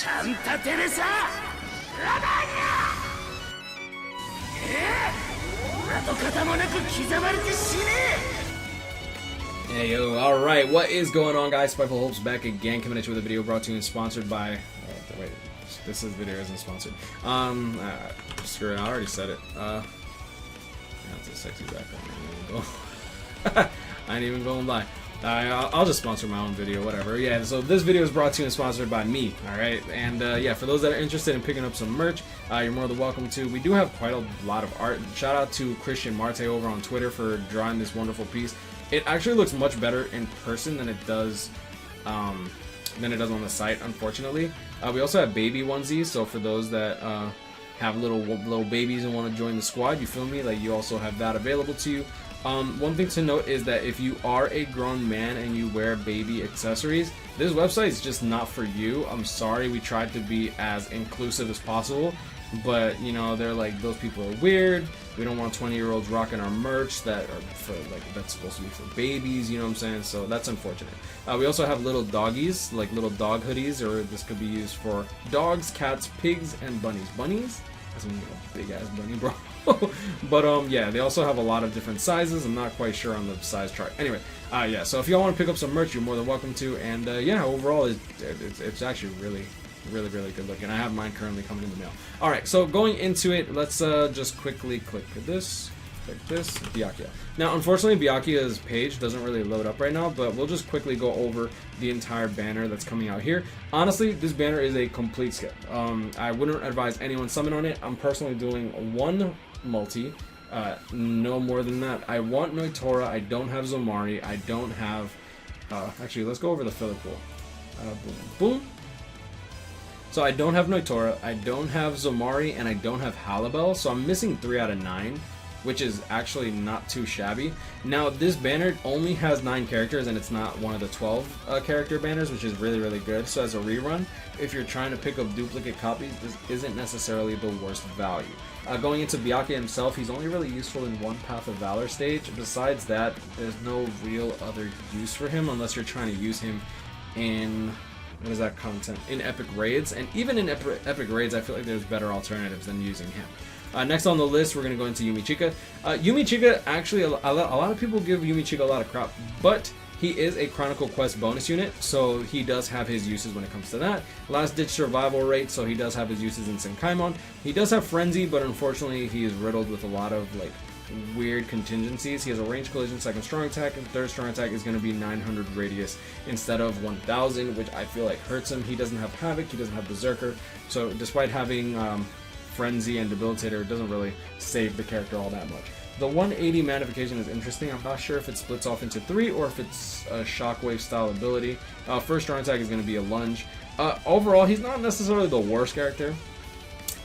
Hey yo, alright, what is going on, guys? SpitefulHopes back again, coming at you with a video brought to you and sponsored by... wait, this video isn't sponsored. Screw it, I already said it. That's a sexy background. I ain't even going to lie. I'll just sponsor my own video, whatever. Yeah, so this video is brought to you and sponsored by me, alright? And yeah, for those that are interested in picking up some merch, you're more than welcome to. We do have quite a lot of art. Shout out to Christian Marte over on Twitter for drawing this wonderful piece. It actually looks much better in person than it does on the site, unfortunately. We also have baby onesies, so for those that have little babies and want to join the squad, you feel me? Like, you also have that available to you. One thing to note is that if you are a grown man and you wear baby accessories, this website is just not for you. I'm sorry, we tried to be as inclusive as possible, but you know, they're like, those people are weird. We don't want 20-year-olds rocking our merch that are for, like, that's supposed to be for babies, you know what I'm saying? So that's unfortunate. We also have little doggies, like little dog hoodies, or this could be used for dogs, cats, pigs, and bunnies. Bunnies? That's a big ass bunny, bro. But yeah, they also have a lot of different sizes. I'm not quite sure on the size chart. Anyway, yeah, so if y'all want to pick up some merch, you're more than welcome to. And yeah, overall, it's actually really good looking. I have mine currently coming in the mail. Alright, so going into it, let's just quickly click this, Biake. Now, unfortunately, Biake's page doesn't really load up right now, but we'll just quickly go over the entire banner that's coming out here. Honestly, this banner is a complete skip. I wouldn't advise anyone summon on it. I'm personally doing one multi, no more than that. I want Nnoitora. I don't have Zomari. I don't have... actually, let's go over the filler pool. Boom. So I don't have Nnoitora, I don't have Zomari, and I don't have Halibel, so I'm missing 3 out of 9, which is actually not too shabby. Now, this banner only has 9 characters, and it's not one of the 12 character banners, which is really good. So as a rerun, if you're trying to pick up duplicate copies, this isn't necessarily the worst value. Going into Biake himself, he's only really useful in one Path of Valor stage. Besides that, there's no real other use for him, unless you're trying to use him in... what is that content? In epic raids, and even in epic raids, I feel like there's better alternatives than using him. Next on the list, we're going to go into Yumichika. Yumichika, actually, a lot of people give Yumichika a lot of crap, but he is a Chronicle Quest bonus unit, so he does have his uses when it comes to that. Last Ditch Survival rate, so he does have his uses in Senkaimon. He does have Frenzy, but unfortunately, he is riddled with a lot of, like, weird contingencies. He has a range collision, second strong attack, and third strong attack is going to be 900 radius instead of 1000, which I feel like hurts him. He doesn't have Havoc, he doesn't have Berserker, so despite having Frenzy and Debilitator, it doesn't really save the character all that much. The 180 magnification is interesting. I'm not sure if it splits off into 3 or if it's a Shockwave style ability. First strong attack is going to be a Lunge. Overall, he's not necessarily the worst character.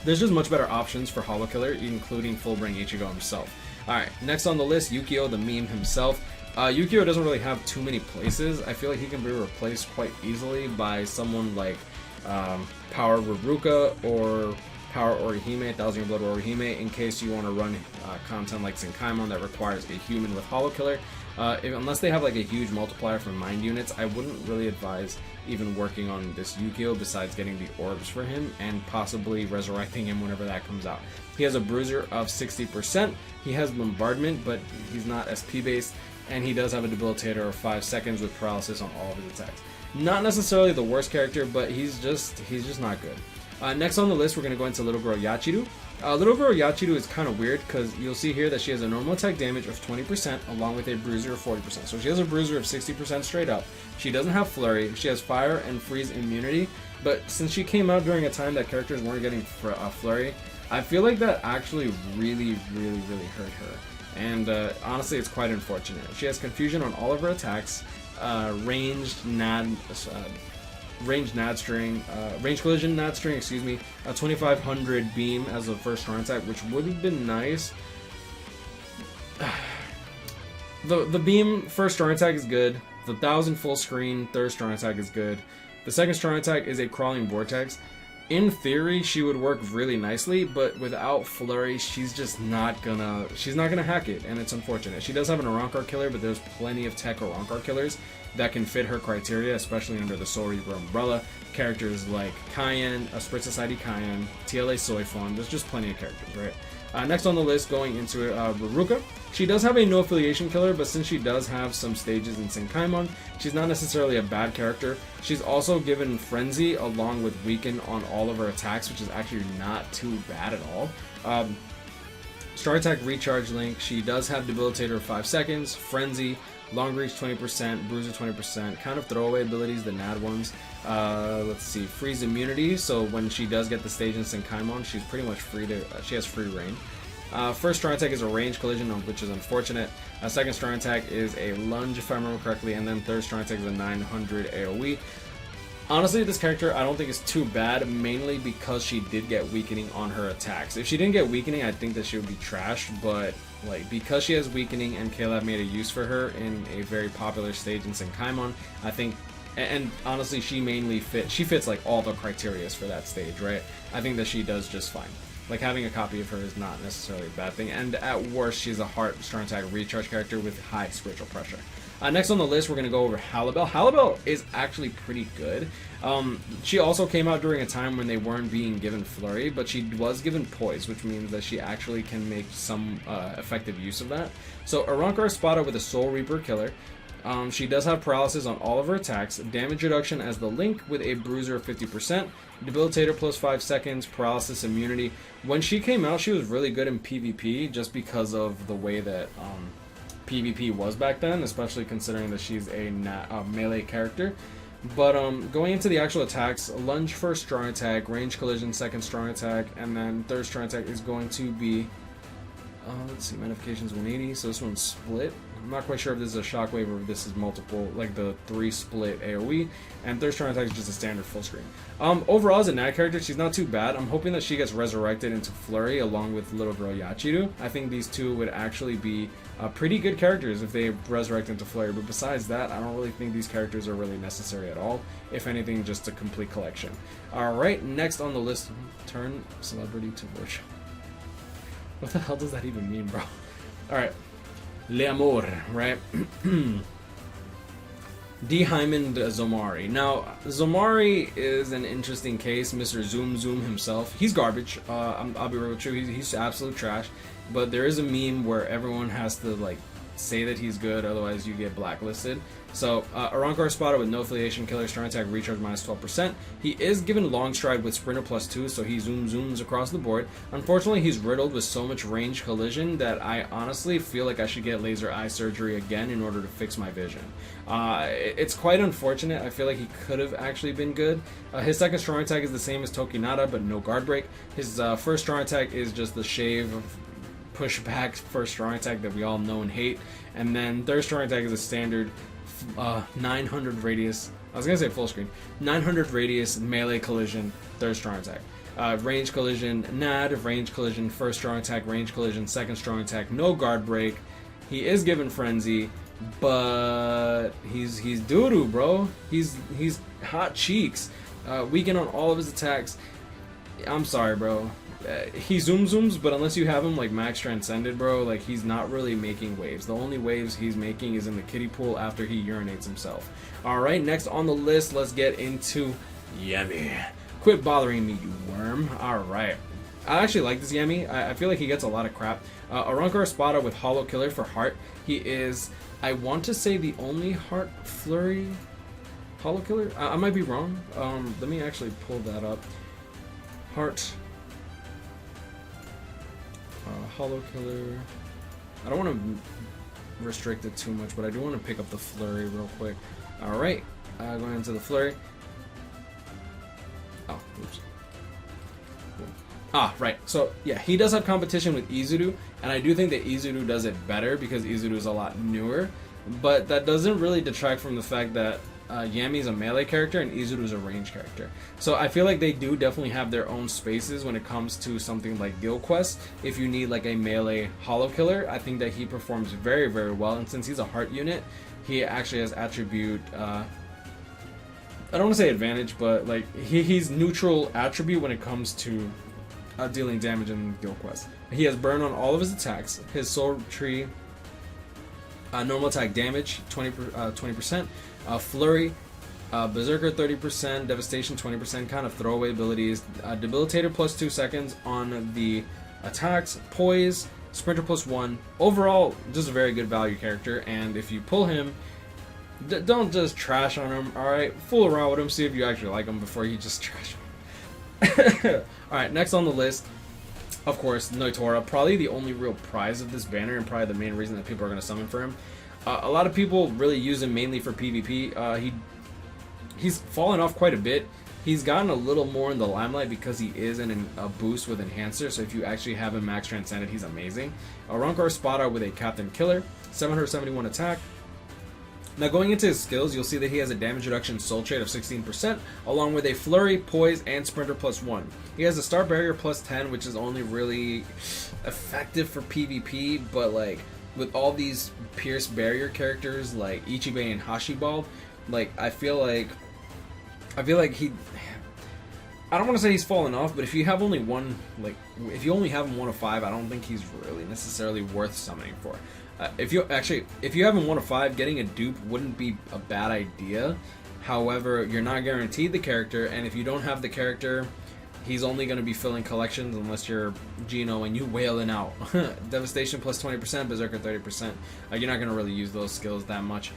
There's just much better options for Holo Killer, including Fullbring Ichigo himself. Alright, next on the list, Yukio, the meme himself. Yukio doesn't really have too many places. I feel like he can be replaced quite easily by someone like Power Veruca or Power Orihime, 1000 Year Blood Orihime, in case you want to run content like Senkaimon that requires a human with Holo Killer. Unless they have like a huge multiplier for mind units, I wouldn't really advise even working on this Yukio besides getting the orbs for him and possibly resurrecting him whenever that comes out. He has a bruiser of 60%, he has bombardment, but he's not SP based, and he does have a debilitator of 5 seconds with paralysis on all of his attacks. Not necessarily the worst character, but he's just not good. Next on the list, we're going to go into Little Girl Yajiroo. Little Girl Yajiroo is kind of weird because you'll see here that she has a normal attack damage of 20% along with a bruiser of 40%. So she has a bruiser of 60% straight up. She doesn't have flurry. She has fire and freeze immunity. But since she came out during a time that characters weren't getting flurry, I feel like that actually really hurt her. And honestly, it's quite unfortunate. She has confusion on all of her attacks, ranged collision nad string, excuse me, a 2500 beam as a first strong attack, which would have been nice. The beam first strong attack is good. The 1000 full screen third strong attack is good. The second strong attack is a crawling vortex. In theory, she would work really nicely, but without flurry, she's not gonna hack it, and it's unfortunate. She does have an Arankar killer, but there's plenty of tech Arankar killers that can fit her criteria, especially under the Soul Reaper umbrella. characters like Cayenne, Sprit Society Cayenne, TLA Soy Fun. There's just plenty of characters, right? Next on the list, going into it, Veruca. She does have a no affiliation killer, but since she does have some stages in Senkaimon, she's not necessarily a bad character. She's also given Frenzy along with Weaken on all of her attacks, which is actually not too bad at all. Star Attack Recharge Link. She does have Debilitator 5 seconds, Frenzy, Long Reach 20%, Bruiser 20%, kind of throwaway abilities, the NAD ones. Let's see, Freeze Immunity, so when she does get the stage in Senkaimon, she's pretty much free to, she has free reign. First strong attack is a range collision, which is unfortunate. Second strong attack is a lunge, if I remember correctly, and then third strong attack is a 900 AoE. Honestly, this character I don't think is too bad, mainly because she did get weakening on her attacks. If she didn't get weakening, I think that she would be trash, but like because she has weakening and Caleb made a use for her in a very popular stage in Senkaimon, I think, and honestly, she fits like all the criterias for that stage, right? I think that she does just fine. Like, having a copy of her is not necessarily a bad thing, and at worst, she's a heart strong attack recharge character with high spiritual pressure. Next on the list, we're going to go over Halibel. Halibel is actually pretty good. She also came out during a time when they weren't being given Flurry, but she was given Poise, which means that she actually can make some effective use of that. So, Irenka Espada with a Soul Reaper killer. She does have paralysis on all of her attacks, damage reduction as the Link with a bruiser of 50%, debilitator plus 5 seconds, paralysis immunity. When she came out, she was really good in PvP just because of the way that PvP was back then, especially considering that she's a melee character. But going into the actual attacks, lunge first strong attack, range collision second strong attack, and then third strong attack is going to be, let's see, magnification's 180, so this one's split. I'm not quite sure if this is a shockwave or if this is multiple, like the 3 split AoE, and third strong attack is just a standard full screen. Overall, as a NAD character, she's not too bad. I'm hoping that she gets resurrected into Flurry along with little girl Yajiroo. I think these two would actually be pretty good characters if they resurrect into Flurry, but besides that, I don't really think these characters are really necessary at all. If anything, just a complete collection. Alright, next on the list, turn celebrity to virtue. What the hell does that even mean, bro? Alright. Le Amor, right? D. Hyman Zomari. Now, Zomari is an interesting case. Mr. Zoom Zoom himself. He's garbage. I'll be real with you. He's absolute trash. But there is a meme where everyone has to like say that he's good, otherwise you get blacklisted. So, Irenka Espada with no affiliation killer, strong attack recharge minus 12%. He is given long stride with sprinter plus 2, so he zooms across the board. Unfortunately, he's riddled with so much range collision that I honestly feel like I should get laser eye surgery again in order to fix my vision. It's quite unfortunate. I feel like he could have actually been good. His second strong attack is the same as Tokinata, but no guard break. His first strong attack is just the shave push back first strong attack that we all know and hate, and then third strong attack is a standard 900 radius, I was gonna say full screen, 900 radius melee collision third strong attack. Range collision NAD, range collision first strong attack, range collision second strong attack, no guard break. He is given frenzy, but he's doo-doo, bro. He's hot cheeks. Weaken on all of his attacks. I'm sorry, bro. He zooms, but unless you have him like max transcended, bro, like he's not really making waves. The only waves he's making is in the kiddie pool after he urinates himself. Alright, next on the list, let's get into Yammy. Quit bothering me, you worm. Alright. I actually like this Yammy. I feel like he gets a lot of crap. Irenka Espada with Hollow Killer for Heart. He is, I want to say, the only Heart Flurry Hollow Killer. I might be wrong. Let me actually pull that up. Heart Hollow Killer. I don't want to restrict it too much, but I do want to pick up the Flurry real quick. Alright, going into the Flurry. Oh, oops. Ah, right. So, yeah, he does have competition with Yajiroo, and I do think that Yajiroo does it better because Yajiroo is a lot newer, but that doesn't really detract from the fact that Yami is a melee character and Yajiroo is a range character. So I feel like they do definitely have their own spaces when it comes to something like Guild Quest. If you need like a melee Hollow Killer, I think that he performs very, very well, and since he's a heart unit, he actually has attribute, I don't want to say advantage, but like he's neutral attribute when it comes to dealing damage in Guild Quest. He has burn on all of his attacks. His soul tree, normal attack damage 20%, flurry, Berserker 30%, Devastation 20%, kind of throwaway abilities. Debilitator plus 2 seconds on the attacks, Poise, Sprinter plus 1. Overall, just a very good value character, and if you pull him, don't just trash on him, alright? Fool around with him, see if you actually like him before you just trash him. Alright, next on the list, of course, Nnoitora. Probably the only real prize of this banner, and probably the main reason that people are going to summon for him. A lot of people really use him mainly for PvP. He's fallen off quite a bit. He's gotten a little more in the limelight because he is in a boost with Enhancer, so if you actually have him max transcended, he's amazing. Rancor Spada with a Captain Killer, 771 attack. Now going into his skills, you'll see that he has a damage reduction soul trait of 16%, along with a Flurry, Poise, and Sprinter plus 1. He has a Star Barrier plus 10, which is only really effective for PvP, but like with all these Pierce Barrier characters like Ichibe and Hashibald, like I feel like he, I don't want to say he's fallen off, but if you have only one, like if you only have him 1 of 5, I don't think he's really necessarily worth summoning for. If you have him 1 of 5, getting a dupe wouldn't be a bad idea. However, you're not guaranteed the character, and if you don't have the character, he's only going to be filling collections unless you're Gino and you wailing out. Devastation plus 20%, Berserker 30%. You're not going to really use those skills that much.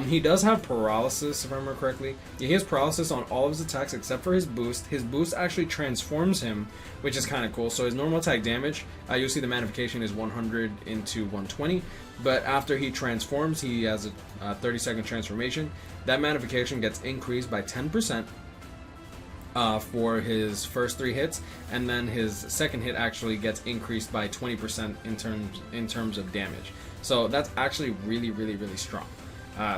He does have paralysis, if I remember correctly. He has paralysis on all of his attacks except for his boost. His boost actually transforms him, which is kind of cool. So his normal attack damage, you'll see the magnification is 100 into 120. But after he transforms, he has a 30-second transformation. That magnification gets increased by 10%. For his first 3 hits, and then his second hit actually gets increased by 20% in terms of damage. So that's actually really strong.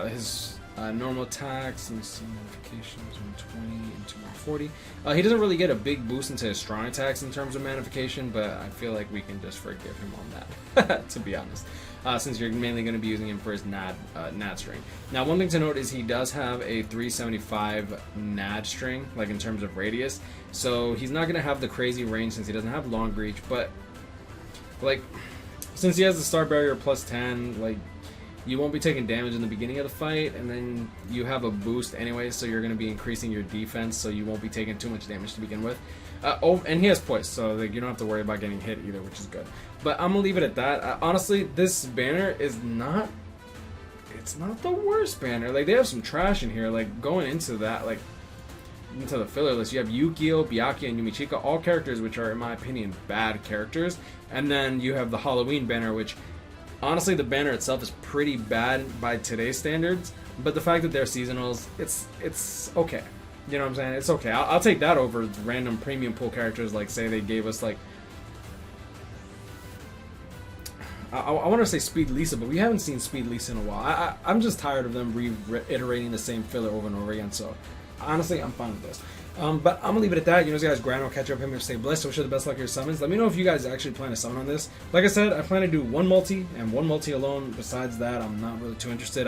His normal attacks, let me see, magnifications 120 into 140. He doesn't really get a big boost into his strong attacks in terms of magnification, but I feel like we can just forgive him on that, to be honest. Since you're mainly going to be using him for his NAD string. Now, one thing to note is he does have a 375 NAD string, like in terms of radius, so he's not going to have the crazy range since he doesn't have long reach, but like since he has the Star Barrier plus 10, like you won't be taking damage in the beginning of the fight, and then you have a boost anyway, so you're going to be increasing your defense, so you won't be taking too much damage to begin with. And he has poise, so like, you don't have to worry about getting hit either, which is good. But I'm gonna leave it at that. Honestly, this banner is not, it's not the worst banner. Like, they have some trash in here. Like, going into that, like into the filler list, you have Yukio, Biake, and Yumichika, all characters which are, in my opinion, bad characters. And then you have the Halloween banner, which honestly, the banner itself is pretty bad by today's standards. But the fact that they're seasonals, it's okay. You know what I'm saying? It's okay. I'll take that over random premium pool characters. Like, say they gave us like, I want to say Speed Lisa, but we haven't seen Speed Lisa in a while. I'm just tired of them reiterating the same filler over and over again. So honestly, I'm fine with this. But I'm gonna leave it at that. You know, guys, grind, I'll catch up him and stay blessed. So wish you the best luck with your summons. Let me know if you guys actually plan to summon on this. Like I said, I plan to do 1 multi and 1 multi alone. Besides that, I'm not really too interested.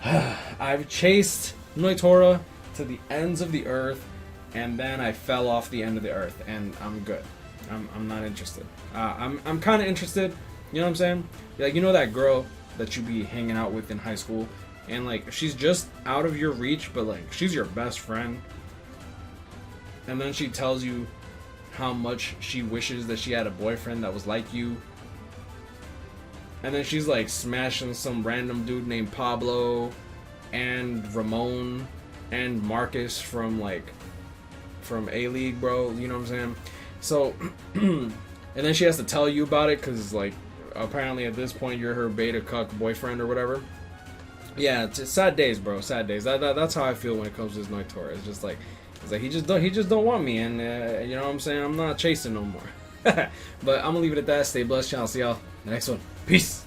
I've chased Nnoitora to the ends of the earth, and then I fell off the end of the earth, and I'm good. I'm not interested. I'm kind of interested. You know what I'm saying? Like, you know that girl that you be hanging out with in high school, and like she's just out of your reach, but like she's your best friend, and then she tells you how much she wishes that she had a boyfriend that was like you, and then she's like smashing some random dude named Pablo and Ramon and Marcus from A-League, bro. You know what I'm saying? So and then she has to tell you about it because like apparently at this point you're her beta cuck boyfriend or whatever. Yeah, it's sad days, bro. Sad days. That's how I feel when it comes to this Nnoitora. It's like he just don't want me, and you know what I'm saying? I'm not chasing no more. But I'm gonna leave it at that. Stay blessed, y'all. See y'all in the next one. Peace.